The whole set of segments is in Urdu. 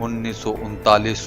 1939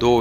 2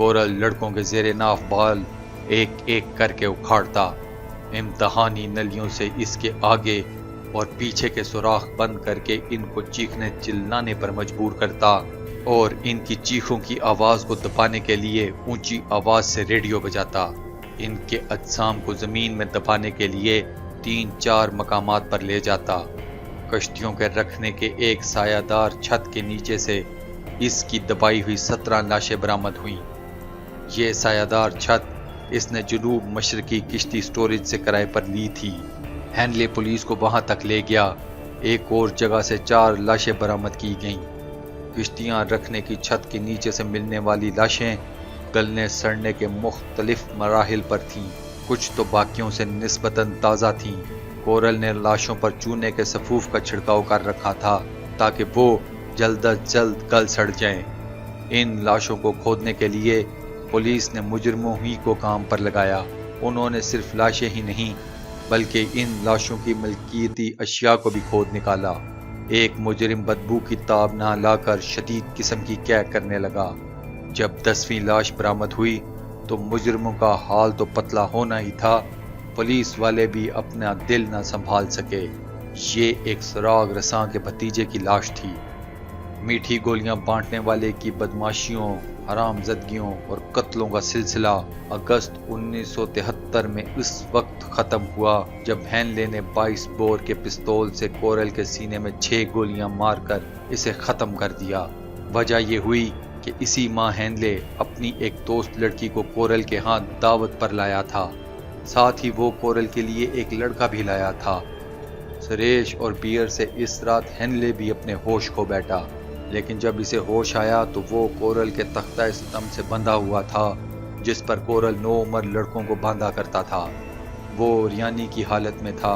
کورل لڑکوں کے زیر ناف بال ایک ایک کر کے اکھاڑتا، امتحانی نلیوں سے اس کے آگے اور پیچھے کے سوراخ بند کر کے ان کو چیخنے چلانے پر مجبور کرتا اور ان کی چیخوں کی آواز کو دبانے کے لیے اونچی آواز سے ریڈیو بجاتا۔ ان کے اجسام کو زمین میں دبانے کے لیے 3-4 مقامات پر لے جاتا۔ کشتیوں کے رکھنے کے ایک سایہ دار چھت کے نیچے سے اس کی دبائی ہوئی 17 لاشیں برآمد ہوئیں۔ یہ سایہ دار چھت اس نے جنوب مشرقی کشتی سٹوریج سے کرائے پر لی تھی۔ ہینلے پولیس کو وہاں تک لے گیا۔ ایک اور جگہ سے 4 لاشیں برآمد کی گئیں۔ کشتیاں رکھنے کی چھت کے نیچے سے ملنے والی لاشیں گلنے سڑنے کے مختلف مراحل پر تھیں، کچھ تو باقیوں سے نسبتاً تازہ تھیں۔ کورل نے لاشوں پر چونے کے سفوف کا چھڑکاؤ کر رکھا تھا تاکہ وہ جلد از جلد گل سڑ جائیں۔ ان لاشوں کو کھودنے کے لیے پولیس نے مجرموں ہی کو کام پر لگایا۔ انہوں نے صرف لاشیں ہی نہیں بلکہ ان لاشوں کی ملکیتی اشیاء کو بھی کھود نکالا۔ ایک مجرم بدبو کی تاب نہ لا کر شدید قسم کی کیک کرنے لگا۔ جب 10ویں لاش برآمد ہوئی تو مجرموں کا حال تو پتلا ہونا ہی تھا، پولیس والے بھی اپنا دل نہ سنبھال سکے۔ یہ ایک سراغ رساں کے بھتیجے کی لاش تھی۔ میٹھی گولیاں بانٹنے والے کی بدماشیوں، حرام زدگیوں اور قتلوں کا سلسلہ اگست 1973 میں اس وقت ختم ہوا جب ہینلے نے 22 بور کے پستول سے کورل کے سینے میں 6 گولیاں مار کر اسے ختم کر دیا۔ وجہ یہ ہوئی کہ اسی ماہ ہینلے اپنی ایک دوست لڑکی کو کورل کے ہاں دعوت پر لایا تھا، ساتھ ہی وہ کورل کے لیے ایک لڑکا بھی لایا تھا۔ سریش اور بیئر سے اس رات ہینلے بھی اپنے ہوش کھو بیٹھا، لیکن جب اسے ہوش آیا تو وہ کورل کے تختہ ستم سے بندھا ہوا تھا جس پر کورل نوعمر لڑکوں کو باندھا کرتا تھا۔ وہ عریانی کی حالت میں تھا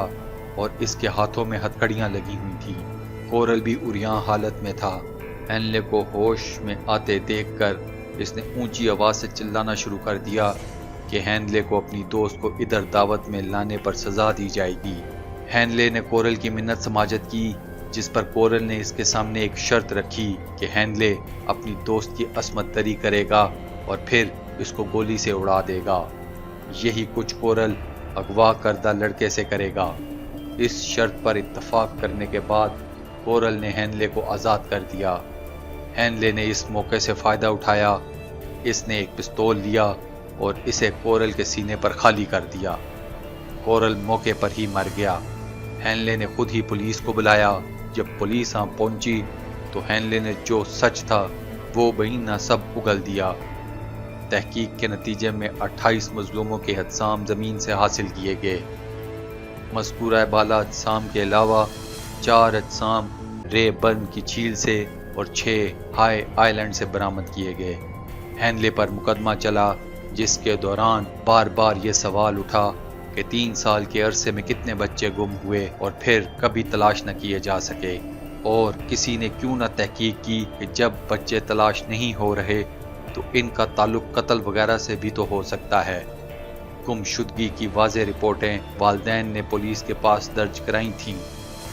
اور اس کے ہاتھوں میں ہتھکڑیاں لگی ہوئی تھیں۔ کورل بھی عریاں حالت میں تھا۔ ہینلے کو ہوش میں آتے دیکھ کر اس نے اونچی آواز سے چلانا شروع کر دیا کہ ہینلے کو اپنی دوست کو ادھر دعوت میں لانے پر سزا دی جائے گی۔ ہینلے نے کورل کی منت سماجت کی، جس پر کورل نے اس کے سامنے ایک شرط رکھی کہ ہینلے اپنی دوست کی عصمت دری کرے گا اور پھر اس کو گولی سے اڑا دے گا۔ یہی کچھ کورل اغوا کردہ لڑکے سے کرے گا۔ اس شرط پر اتفاق کرنے کے بعد کورل نے ہینلے کو آزاد کر دیا۔ ہینلے نے اس موقع سے فائدہ اٹھایا۔ اس نے ایک پستول لیا اور اسے کورل کے سینے پر خالی کر دیا۔ کورل موقع پر ہی مر گیا۔ ہینلے نے خود ہی پولیس کو بلایا۔ جب پولیس وہاں پہنچی تو ہینلے نے جو سچ تھا وہ بینہ سب اگل دیا۔ تحقیق کے نتیجے میں 28 مظلوموں کے اجسام زمین سے حاصل کیے گئے۔ مذکورہ بالا اجسام کے علاوہ 4 اجسام رے برن کی جھیل سے اور 6 ہائی آئلینڈ سے برآمد کیے گئے۔ ہینلے پر مقدمہ چلا جس کے دوران بار بار یہ سوال اٹھا کہ 3 سال کے عرصے میں کتنے بچے گم ہوئے اور پھر کبھی تلاش نہ کیے جا سکے، اور کسی نے کیوں نہ تحقیق کی کہ جب بچے تلاش نہیں ہو رہے تو ان کا تعلق قتل وغیرہ سے بھی تو ہو سکتا ہے۔ گمشدگی کی واضح رپورٹیں والدین نے پولیس کے پاس درج کرائی تھیں،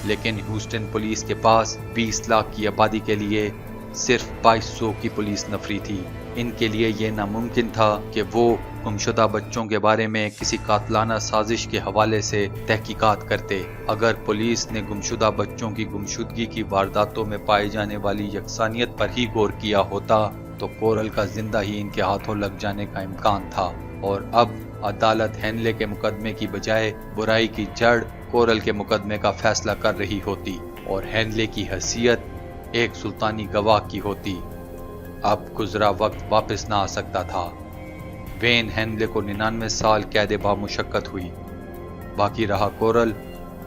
لیکن ہیوسٹن پولیس کے پاس 20 لاکھ کی آبادی کے لیے صرف 2200 کی پولیس نفری تھی۔ ان کے لیے یہ ناممکن تھا کہ وہ گمشدہ بچوں کے بارے میں کسی قاتلانہ سازش کے حوالے سے تحقیقات کرتے۔ اگر پولیس نے گمشدہ بچوں کی گمشدگی کی وارداتوں میں پائے جانے والی یکسانیت پر ہی غور کیا ہوتا تو کورل کا زندہ ہی ان کے ہاتھوں لگ جانے کا امکان تھا، اور اب عدالت ہینلے کے مقدمے کی بجائے برائی کی جڑ کورل کے مقدمے کا فیصلہ کر رہی ہوتی اور ہینلے کی حیثیت ایک سلطانی گواہ کی ہوتی۔ اب گزرا وقت واپس نہ آ سکتا تھا۔ وین ہینلے کو 99 سال قید بامشقت ہوئی۔ باقی رہا کورل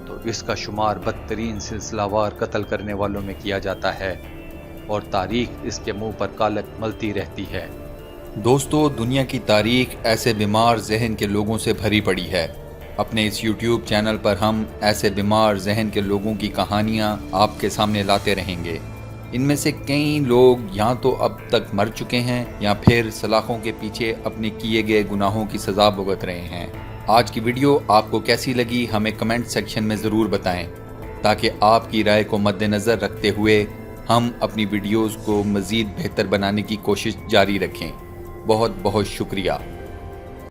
تو اس کا شمار بدترین سلسلہ وار قتل کرنے والوں میں کیا جاتا ہے، اور تاریخ اس کے منہ پر کالک ملتی رہتی ہے۔ دوستو، دنیا کی تاریخ ایسے بیمار ذہن کے لوگوں سے بھری پڑی ہے۔ اپنے اس یوٹیوب چینل پر ہم ایسے بیمار ذہن کے لوگوں کی کہانیاں آپ کے سامنے لاتے رہیں گے۔ ان میں سے کئی لوگ یا تو اب تک مر چکے ہیں یا پھر سلاخوں کے پیچھے اپنے کیے گئے گناہوں کی سزا بھگت رہے ہیں۔ آج کی ویڈیو آپ کو کیسی لگی ہمیں کمنٹ سیکشن میں ضرور بتائیں، تاکہ آپ کی رائے کو مد نظر رکھتے ہوئے ہم اپنی ویڈیوز کو مزید بہتر بنانے کی کوشش جاری رکھیں۔ بہت بہت شکریہ۔